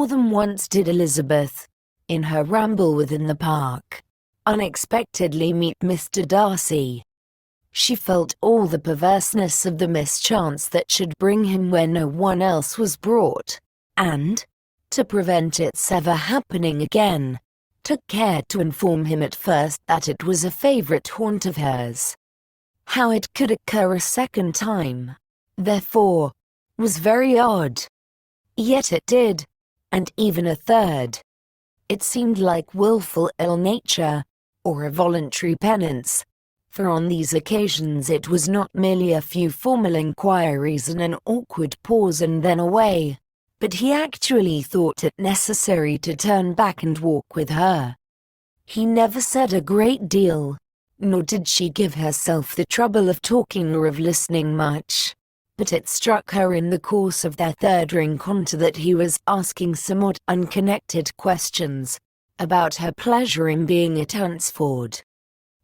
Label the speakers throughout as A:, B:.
A: More than once did Elizabeth, in her ramble within the park, unexpectedly meet Mr. Darcy. She felt all the perverseness of the mischance that should bring him where no one else was brought, and, to prevent its ever happening again, took care to inform him at first that it was a favorite haunt of hers. How it could occur a second time, therefore, was very odd. Yet it did, and even a third. It seemed like willful ill nature, or a voluntary penance, for on these occasions it was not merely a few formal inquiries and an awkward pause and then away, but he actually thought it necessary to turn back and walk with her. He never said a great deal, nor did she give herself the trouble of talking or of listening much, but it struck her in the course of their third rencontre that he was asking some odd unconnected questions about her pleasure in being at Hunsford,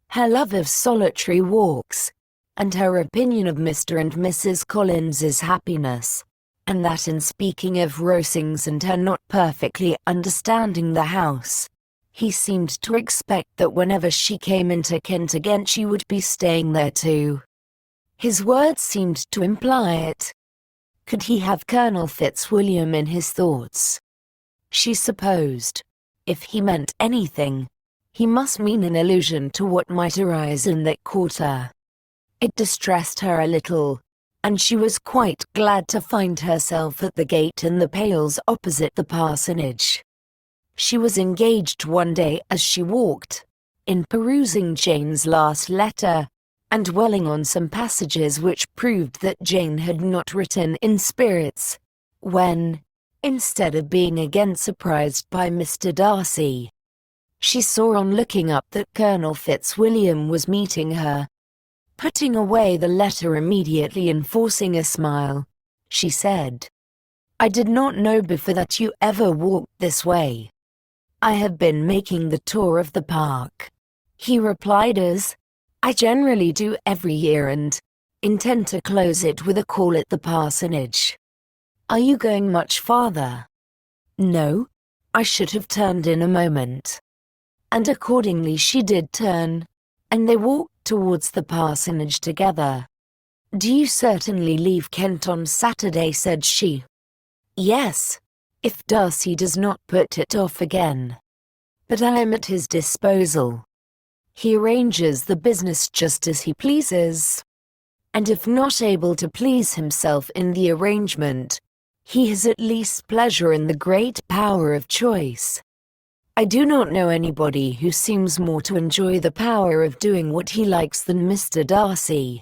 A: her love of solitary walks, and her opinion of Mr. and Mrs. Collins's happiness, and that in speaking of Rosings and her not perfectly understanding the house, he seemed to expect that whenever she came into Kent again she would be staying there too. His words seemed to imply it. Could he have Colonel Fitzwilliam in his thoughts? She supposed, if he meant anything, he must mean an allusion to what might arise in that quarter. It distressed her a little, and she was quite glad to find herself at the gate in the Pales opposite the parsonage. She was engaged one day as she walked, in perusing Jane's last letter, and dwelling on some passages which proved that Jane had not written in spirits, when, instead of being again surprised by Mr. Darcy, she saw on looking up that Colonel Fitzwilliam was meeting her. Putting away the letter immediately and forcing a smile, she said, "I did not know before that you ever walked this way." "I have been making the tour of the park," he replied, "as I generally do every year, and intend to close it with a call at the parsonage." "Are you going much farther?" "No, I should have turned in a moment." And accordingly she did turn, and they walked towards the parsonage together. "Do you certainly leave Kent on Saturday?" said she. "Yes, if Darcy does not put it off again. But I am at his disposal. He arranges the business just as he pleases. And if not able to please himself in the arrangement, he has at least pleasure in the great power of choice. I do not know anybody who seems more to enjoy the power of doing what he likes than Mr. Darcy."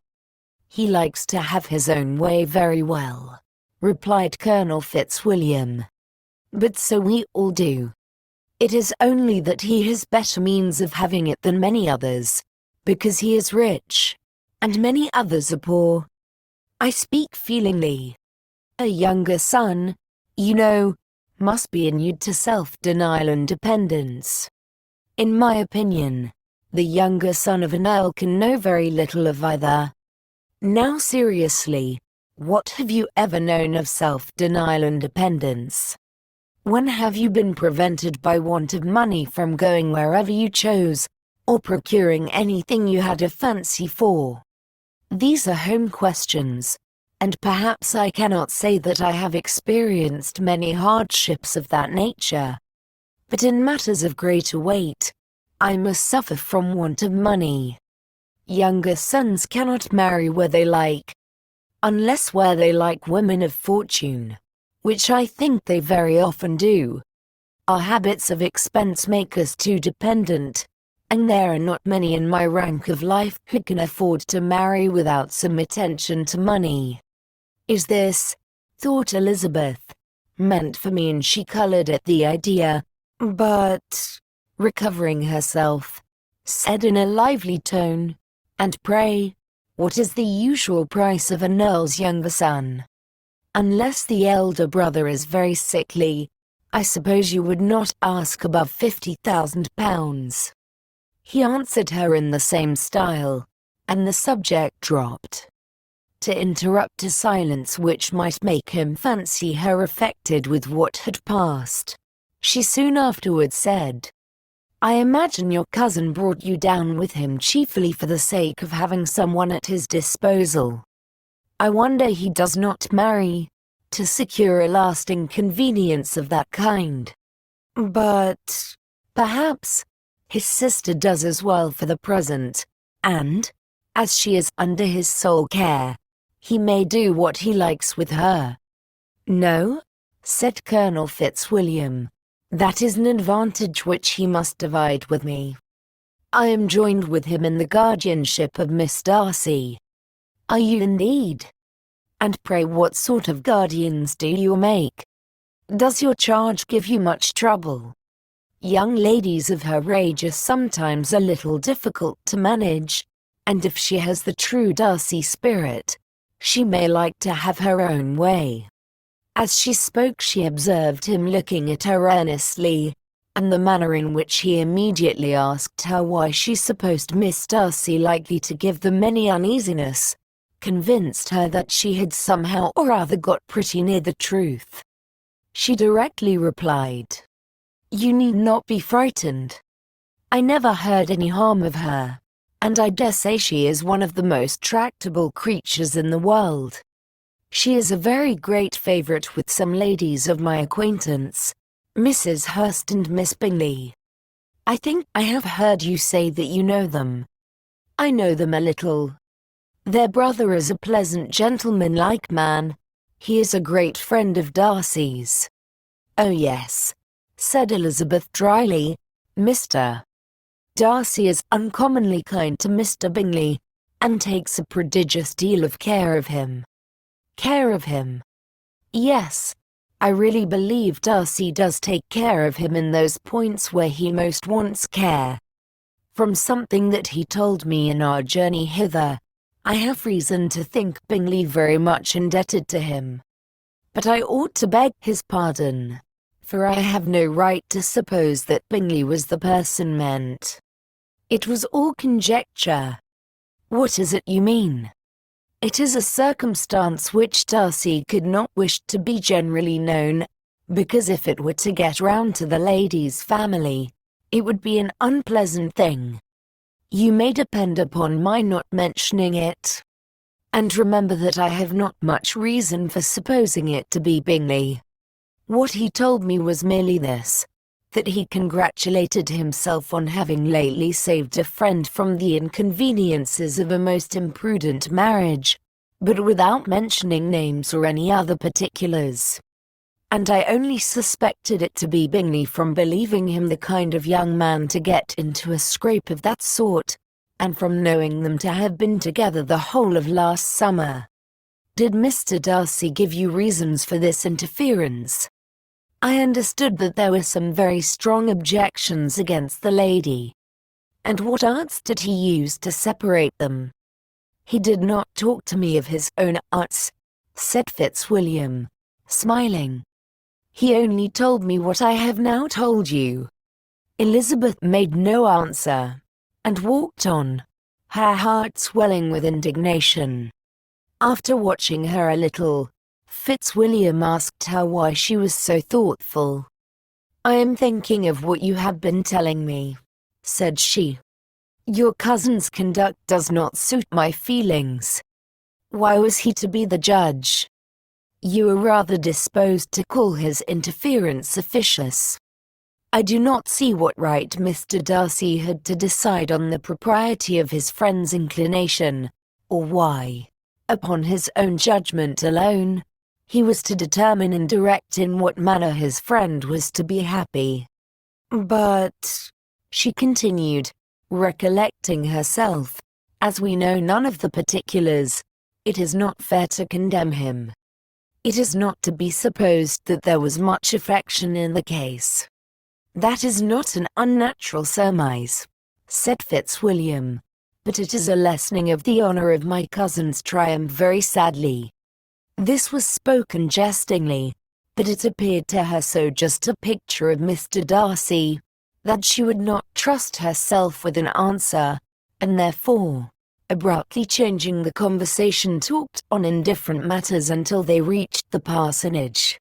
A: "He likes to have his own way very well," replied Colonel Fitzwilliam. "But so we all do. It is only that he has better means of having it than many others, because he is rich, and many others are poor. I speak feelingly. A younger son, you know, must be inured to self-denial and dependence. In my opinion, the younger son of an earl can know very little of either. Now seriously, what have you ever known of self-denial and dependence? When have you been prevented by want of money from going wherever you chose, or procuring anything you had a fancy for? These are home questions, and perhaps I cannot say that I have experienced many hardships of that nature. But in matters of greater weight, I must suffer from want of money. Younger sons cannot marry where they like, unless where they like women of fortune, which I think they very often do. Our habits of expense make us too dependent, and there are not many in my rank of life who can afford to marry without some attention to money. Is this, thought Elizabeth, meant for me? And she colored at the idea, but, recovering herself, said in a lively tone, "And pray, what is the usual price of an earl's younger son? Unless the elder brother is very sickly, I suppose you would not ask above £50,000. He answered her in the same style, and the subject dropped. to interrupt a silence which might make him fancy her affected with what had passed. She soon afterwards said, "I imagine your cousin brought you down with him chiefly for the sake of having someone at his disposal. I wonder he does not marry, to secure a lasting convenience of that kind. But perhaps his sister does as well for the present, and, as she is under his sole care, he may do what he likes with her." "No," said Colonel Fitzwilliam, "that is an advantage which he must divide with me. I am joined with him in the guardianship of Miss Darcy." "Are you indeed? And pray what sort of guardians do you make? Does your charge give you much trouble? Young ladies of her age are sometimes a little difficult to manage, and if she has the true Darcy spirit, she may like to have her own way." As she spoke she observed him looking at her earnestly, and the manner in which he immediately asked her why she supposed Miss Darcy likely to give them any uneasiness, convinced her that she had somehow or other got pretty near the truth. She directly replied, "You need not be frightened. I never heard any harm of her, and I dare say she is one of the most tractable creatures in the world. She is a very great favourite with some ladies of my acquaintance, Mrs. Hurst and Miss Bingley. I think I have heard you say that you know them." "I know them a little. Their brother is a pleasant gentleman-like man. He is a great friend of Darcy's." "Oh yes," said Elizabeth dryly, "Mr. Darcy is uncommonly kind to Mr. Bingley, and takes a prodigious deal of care of him." "Care of him?" "Yes, I really believe Darcy does take care of him in those points where he most wants care. From something that he told me in our journey hither, I have reason to think Bingley very much indebted to him. But I ought to beg his pardon, for I have no right to suppose that Bingley was the person meant. It was all conjecture." "What is it you mean?" "It is a circumstance which Darcy could not wish to be generally known, because if it were to get round to the lady's family, it would be an unpleasant thing. You may depend upon my not mentioning it. And remember that I have not much reason for supposing it to be Bingley. What he told me was merely this, that he congratulated himself on having lately saved a friend from the inconveniences of a most imprudent marriage, but without mentioning names or any other particulars. And I only suspected it to be Bingley from believing him the kind of young man to get into a scrape of that sort, and from knowing them to have been together the whole of last summer." "Did Mr. Darcy give you reasons for this interference?" "I understood that there were some very strong objections against the lady." "And what arts did he use to separate them?" "He did not talk to me of his own arts," said Fitzwilliam, smiling. "He only told me what I have now told you." Elizabeth made no answer, and walked on, her heart swelling with indignation. After watching her a little, Fitzwilliam asked her why she was so thoughtful. "I am thinking of what you have been telling me," said she. "Your cousin's conduct does not suit my feelings. Why was he to be the judge? You are rather disposed to call his interference officious. I do not see what right Mr. Darcy had to decide on the propriety of his friend's inclination, or why, upon his own judgment alone, he was to determine and direct in what manner his friend was to be happy. But," she continued, recollecting herself, "as we know none of the particulars, it is not fair to condemn him. It is not to be supposed that there was much affection in the case." "That is not an unnatural surmise," said Fitzwilliam, "but it is a lessening of the honour of my cousin's triumph very sadly." This was spoken jestingly, but it appeared to her so just a picture of Mr. Darcy, that she would not trust herself with an answer, and therefore, abruptly changing the conversation, talked on indifferent matters until they reached the parsonage.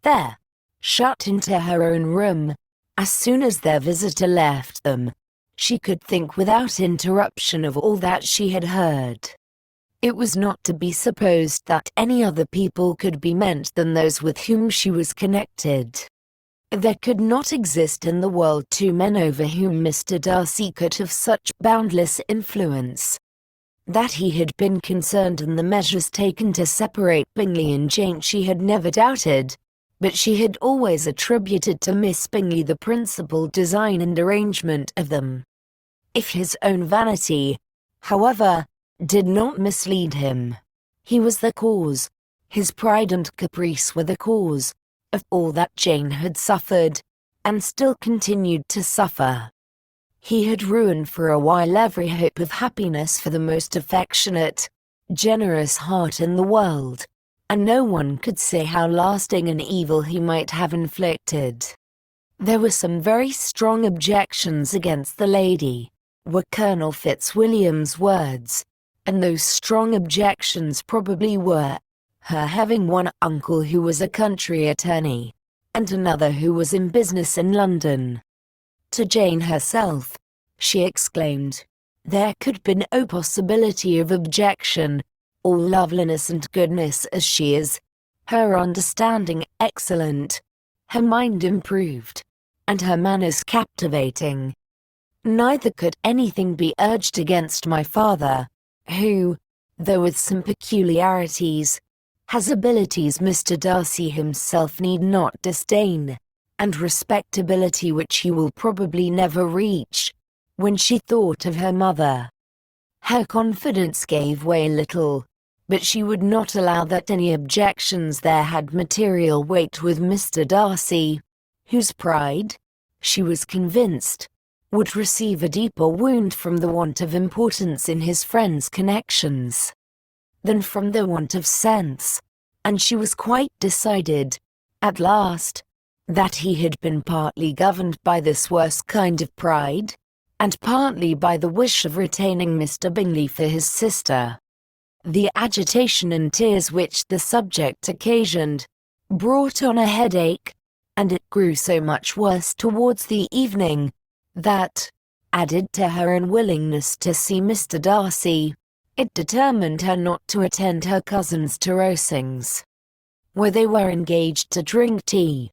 A: There, shut into her own room, as soon as their visitor left them, she could think without interruption of all that she had heard. It was not to be supposed that any other people could be meant than those with whom she was connected. There could not exist in the world two men over whom Mr. Darcy could have such boundless influence. That he had been concerned in the measures taken to separate Bingley and Jane she had never doubted, but she had always attributed to Miss Bingley the principal design and arrangement of them. If his own vanity, however, did not mislead him, he was the cause, his pride and caprice were the cause, of all that Jane had suffered, and still continued to suffer. He had ruined for a while every hope of happiness for the most affectionate, generous heart in the world, and no one could say how lasting an evil he might have inflicted. There were some very strong objections against the lady, were Colonel Fitzwilliam's words, and those strong objections probably were her having one uncle who was a country attorney, and another who was in business in London. To Jane herself, she exclaimed, there could be no possibility of objection, all loveliness and goodness as she is, her understanding excellent, her mind improved, and her manners captivating. Neither could anything be urged against my father, who, though with some peculiarities, has abilities Mr. Darcy himself need not disdain, and respectability which he will probably never reach. When she thought of her mother, her confidence gave way a little, but she would not allow that any objections there had material weight with Mr. Darcy, whose pride, she was convinced, would receive a deeper wound from the want of importance in his friends' connections than from the want of sense, and she was quite decided, at last, that he had been partly governed by this worse kind of pride, and partly by the wish of retaining Mr. Bingley for his sister. The agitation and tears which the subject occasioned brought on a headache, and it grew so much worse towards the evening, that, added to her unwillingness to see Mr. Darcy, it determined her not to attend her cousins to Rosings, where they were engaged to drink tea.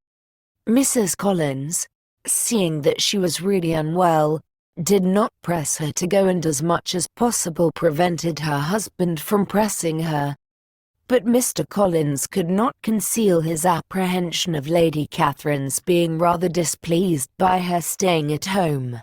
A: Mrs. Collins, seeing that she was really unwell, did not press her to go, and as much as possible prevented her husband from pressing her. But Mr. Collins could not conceal his apprehension of Lady Catherine's being rather displeased by her staying at home.